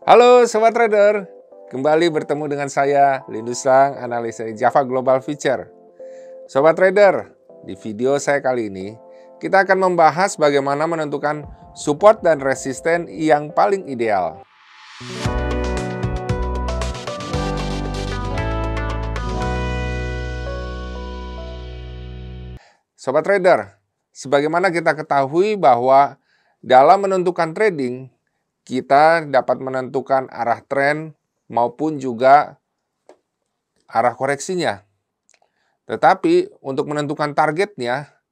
Halo Sobat Trader, kembali bertemu dengan saya, Lindu Sang, analis dari Java Global Future. Sobat Trader, di video saya kali ini, kita akan membahas bagaimana menentukan support dan resisten yang paling ideal. Sobat Trader, sebagaimana kita ketahui bahwa dalam menentukan trading, kita dapat menentukan arah tren maupun juga arah koreksinya. Tetapi untuk menentukan targetnya,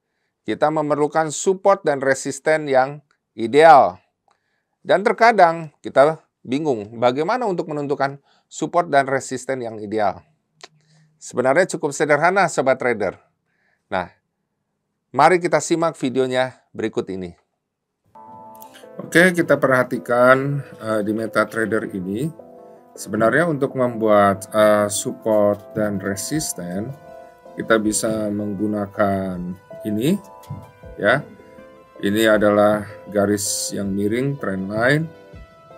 kita memerlukan support dan resisten yang ideal. Dan terkadang kita bingung bagaimana untuk menentukan support dan resisten yang ideal. Sebenarnya cukup sederhana Sobat Trader. Nah, mari kita simak videonya berikut ini. Oke, kita perhatikan di MetaTrader ini, sebenarnya untuk membuat support dan resisten, kita bisa menggunakan ini, ya. Ini adalah garis yang miring, trend line,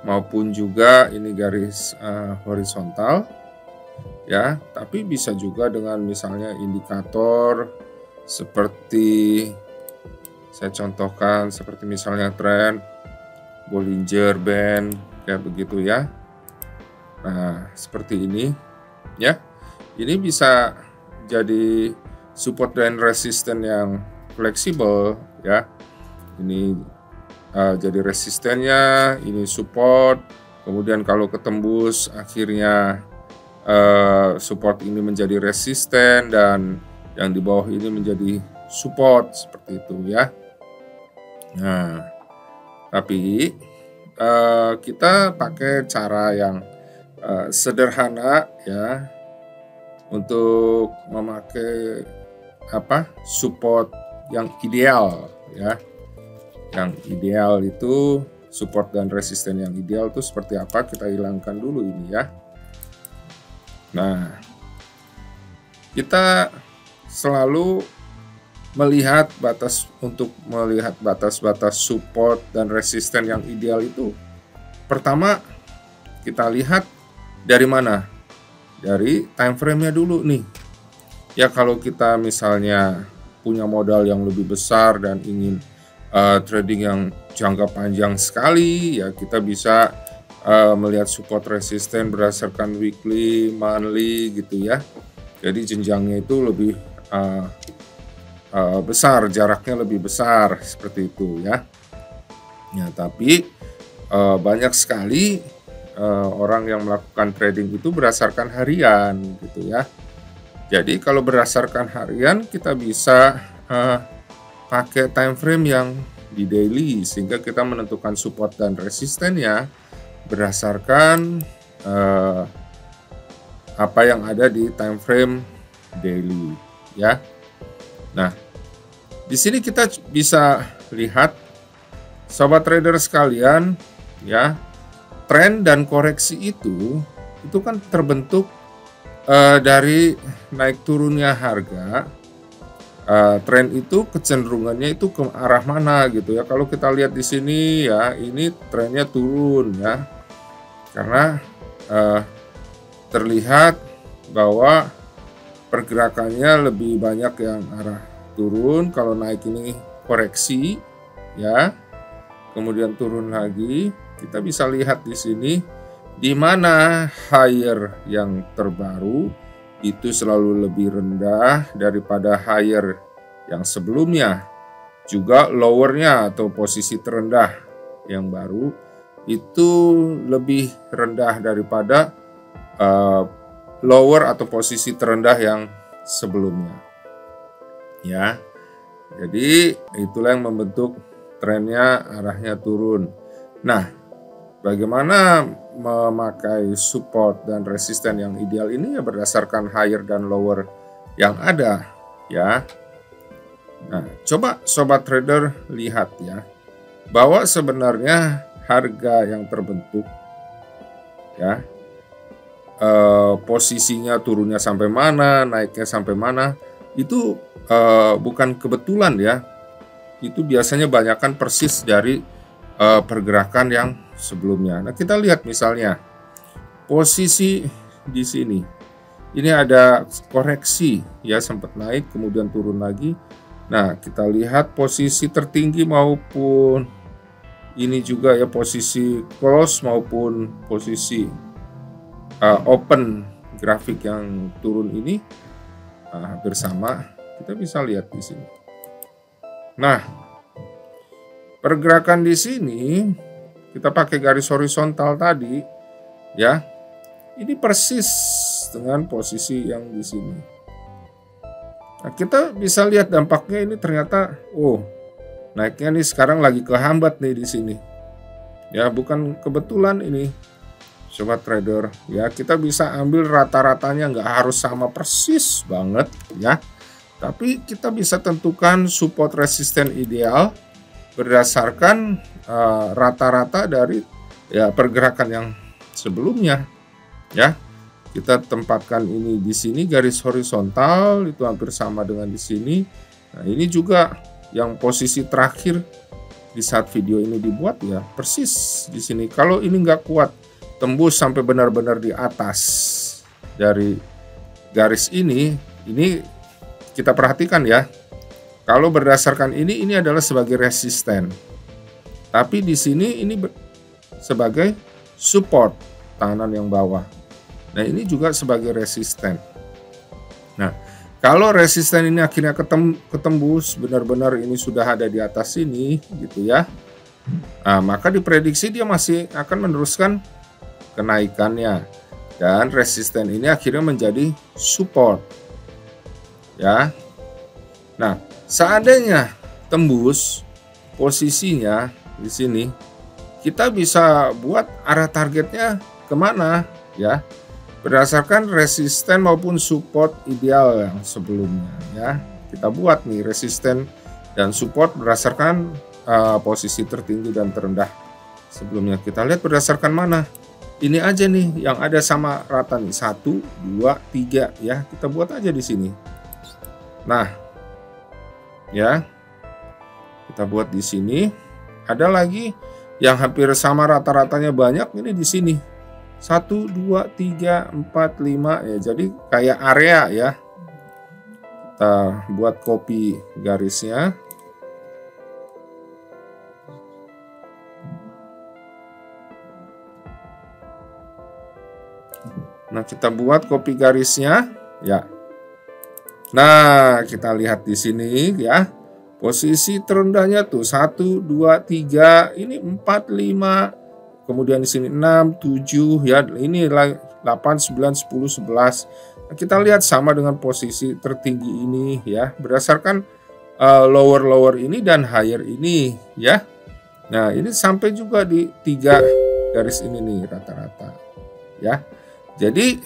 maupun juga ini garis horizontal, ya. Tapi bisa juga dengan misalnya indikator seperti, saya contohkan seperti misalnya trend Bollinger Band, kayak begitu ya. Nah, seperti ini ya. Ini bisa jadi support dan resisten yang fleksibel ya. Ini jadi resistennya, ini support. Kemudian kalau ketembus akhirnya support ini menjadi resisten dan yang di bawah ini menjadi support, seperti itu ya. Nah, tapi kita pakai cara yang sederhana ya untuk memakai support yang ideal ya. Yang ideal itu support dan resisten yang ideal itu seperti apa, kita hilangkan dulu ini ya. Nah, kita selalu melihat batas-batas support dan resisten yang ideal itu, pertama kita lihat dari mana? Dari time frame-nya dulu nih. Ya, kalau kita misalnya punya modal yang lebih besar dan ingin trading yang jangka panjang sekali, ya kita bisa melihat support resisten berdasarkan weekly, monthly gitu ya. Jadi jenjangnya itu lebih besar, jaraknya lebih besar, seperti itu ya. Ya, tapi banyak sekali orang yang melakukan trading itu berdasarkan harian gitu ya. Jadi kalau berdasarkan harian kita bisa pakai time frame yang di daily, sehingga kita menentukan support dan resistennya berdasarkan apa yang ada di time frame daily ya. Nah, di sini kita bisa lihat Sobat Trader sekalian ya, tren dan koreksi itu kan terbentuk dari naik turunnya harga. Tren itu kecenderungannya itu ke arah mana gitu ya. Kalau kita lihat di sini ya, ini trennya turun ya. Karena terlihat bahwa pergerakannya lebih banyak yang arah turun. Kalau naik ini koreksi ya, kemudian turun lagi. Kita bisa lihat di sini di mana higher yang terbaru itu selalu lebih rendah daripada higher yang sebelumnya. Juga lowernya atau posisi terendah yang baru itu lebih rendah daripada lower atau posisi terendah yang sebelumnya ya. Jadi itulah yang membentuk trennya arahnya turun. Nah, bagaimana memakai support dan resisten yang ideal ini ya berdasarkan higher dan lower yang ada ya. Nah, coba Sobat Trader lihat ya, bahwa sebenarnya harga yang terbentuk ya, posisinya turunnya sampai mana, naiknya sampai mana, itu bukan kebetulan ya. Itu biasanya banyakkan persis dari pergerakan yang sebelumnya. Nah, kita lihat misalnya posisi di sini. Ini ada koreksi ya, sempat naik kemudian turun lagi. Nah, kita lihat posisi tertinggi maupun ini juga ya, posisi close maupun posisi open grafik yang turun ini hampir sama. Kita bisa lihat di sini. Nah, pergerakan di sini kita pakai garis horizontal tadi ya. Ini persis dengan posisi yang di sini. Nah, kita bisa lihat dampaknya ini ternyata naiknya nih sekarang lagi kehambat nih di sini. Ya, bukan kebetulan ini sobat trader ya. Kita bisa ambil rata-ratanya, nggak harus sama persis banget ya. Tapi kita bisa tentukan support resisten ideal berdasarkan rata-rata dari ya pergerakan yang sebelumnya ya. Kita tempatkan ini di sini garis horizontal itu hampir sama dengan di sini. Nah, ini juga yang posisi terakhir di saat video ini dibuat ya, persis di sini. Kalau ini nggak kuat tembus sampai benar-benar di atas dari garis ini kita perhatikan ya. Kalau berdasarkan ini adalah sebagai resisten. Tapi di sini ini sebagai support, tahanan yang bawah. Nah, ini juga sebagai resisten. Nah, kalau resisten ini akhirnya ketembus, benar-benar ini sudah ada di atas sini gitu ya. Nah, maka diprediksi dia masih akan meneruskan kenaikannya. Dan resisten ini akhirnya menjadi support. Ya. Nah, seandainya tembus posisinya di sini, kita bisa buat arah targetnya kemana ya, berdasarkan resisten maupun support ideal yang sebelumnya ya. Kita buat nih resisten dan support berdasarkan posisi tertinggi dan terendah sebelumnya. Kita lihat berdasarkan mana. Ini aja nih yang ada sama rata nih, 1, 2, 3 ya. Kita buat aja di sini. Nah, ya. Kita buat di sini. Ada lagi yang hampir sama rata-ratanya banyak, ini di sini. 1, 2, 3, 4, 5 ya. Jadi kayak area ya. Kita buat copy garisnya. Nah, kita buat copy garisnya ya. Nah, kita lihat di sini ya. Posisi terendahnya tuh 1, 2, 3, ini 4, 5. Kemudian di sini 6, 7 ya, ini 8, 9, 10, 11. Nah, kita lihat sama dengan posisi tertinggi ini ya, berdasarkan lower ini dan higher ini ya. Nah, ini sampai juga di 3 garis ini nih rata-rata ya. Jadi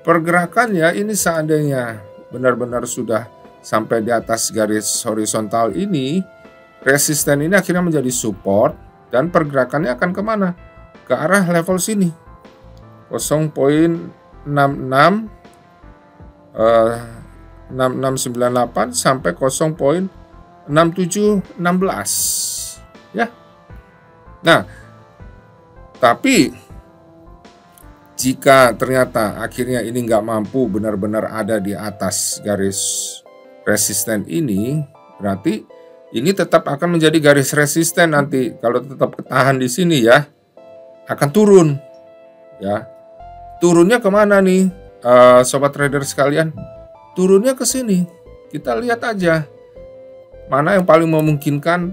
pergerakannya ini seandainya benar-benar sudah sampai di atas garis horizontal ini, resisten ini akhirnya menjadi support. Dan pergerakannya akan kemana? Ke arah level sini 0.6698 sampai 0.6716 ya. Nah, tapi jika ternyata akhirnya ini nggak mampu benar-benar ada di atas garis resisten ini, berarti ini tetap akan menjadi garis resisten nanti. Kalau tetap ketahan di sini ya, akan turun. Ya, turunnya kemana nih, sobat trader sekalian? Turunnya ke sini. Kita lihat aja mana yang paling memungkinkan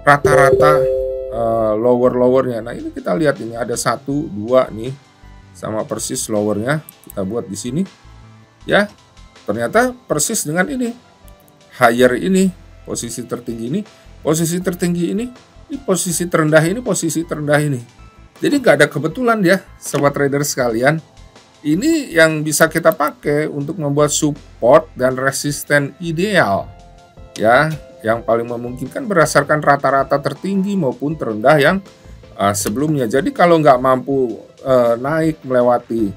rata-rata lowernya. Nah, ini kita lihat ini ada 1, 2 nih, sama persis lowernya. Kita buat di sini. Ya, ternyata persis dengan ini, higher ini. Posisi tertinggi ini, posisi tertinggi ini posisi terendah ini, posisi terendah ini. Jadi nggak ada kebetulan ya, sobat trader sekalian. Ini yang bisa kita pakai untuk membuat support dan resisten ideal. Ya, yang paling memungkinkan berdasarkan rata-rata tertinggi maupun terendah yang sebelumnya. Jadi kalau nggak mampu naik melewati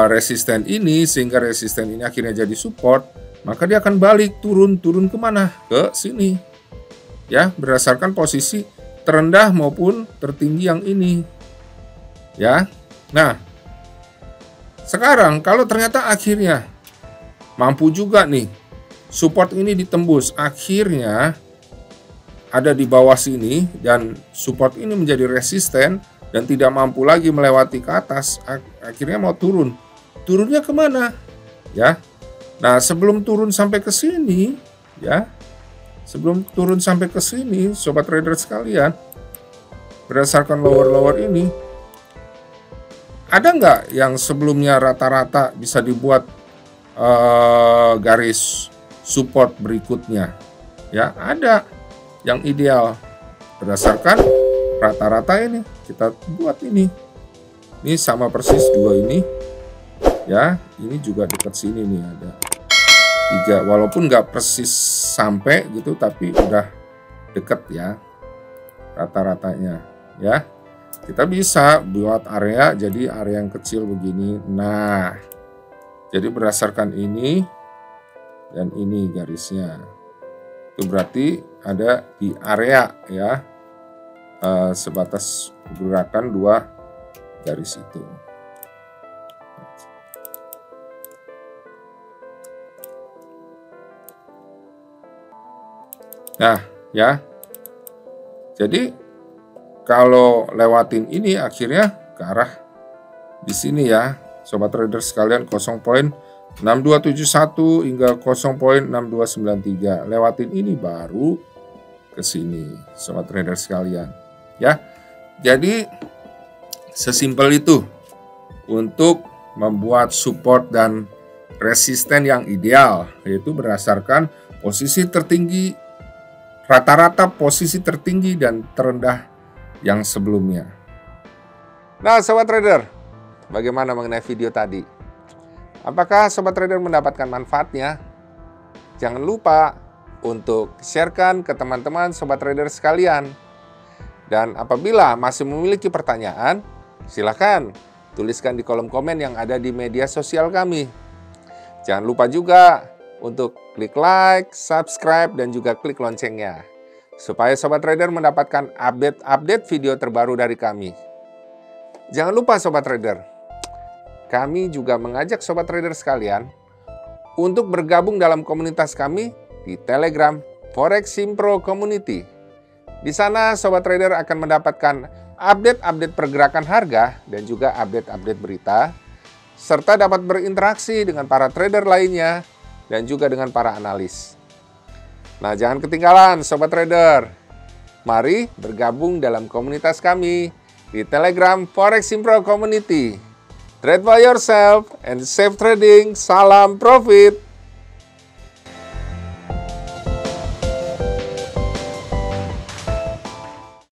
resisten ini, sehingga resisten ini akhirnya jadi support, maka dia akan balik turun kemana? Ke sini ya, berdasarkan posisi terendah maupun tertinggi yang ini. Ya. Nah, sekarang kalau ternyata akhirnya mampu juga nih support ini ditembus, akhirnya ada di bawah sini dan support ini menjadi resisten dan tidak mampu lagi melewati ke atas, akhirnya mau turun. Turunnya kemana? Ya. Nah, sebelum turun sampai ke sini, ya. Sebelum turun sampai ke sini, sobat trader sekalian, berdasarkan lower ini, ada nggak yang sebelumnya rata-rata bisa dibuat garis support berikutnya? Ya, ada yang ideal berdasarkan rata-rata ini kita buat ini sama persis dua ini, ya. Ini juga dekat sini nih ada 3, walaupun nggak persis sampai gitu tapi udah deket ya rata-ratanya, ya. Kita bisa buat area jadi area yang kecil begini. Nah, jadi berdasarkan ini dan ini garisnya, itu berarti ada di area ya, sebatas gerakan 2 garis itu. Nah, ya. Jadi kalau lewatin ini akhirnya ke arah di sini ya, sobat trader sekalian, 0.6271 hingga 0.6293. Lewatin ini baru ke sini, sobat trader sekalian. Ya. Jadi sesimpel itu untuk membuat support dan resisten yang ideal, yaitu berdasarkan posisi tertinggi, rata-rata posisi tertinggi dan terendah yang sebelumnya. Nah, sobat trader, bagaimana mengenai video tadi? Apakah sobat trader mendapatkan manfaatnya? Jangan lupa untuk sharekan ke teman-teman sobat trader sekalian. Dan apabila masih memiliki pertanyaan, silakan tuliskan di kolom komen yang ada di media sosial kami. Jangan lupa juga untuk klik like, subscribe, dan juga klik loncengnya, supaya sobat trader mendapatkan update-update video terbaru dari kami. Jangan lupa sobat trader, kami juga mengajak sobat trader sekalian untuk bergabung dalam komunitas kami di Telegram Forex Simpro Community. Di sana sobat trader akan mendapatkan update-update pergerakan harga dan juga update-update berita, serta dapat berinteraksi dengan para trader lainnya dan juga dengan para analis. Nah, jangan ketinggalan sobat trader. Mari bergabung dalam komunitas kami di Telegram Forex Simpro Community. Trade by yourself and safe trading. Salam profit.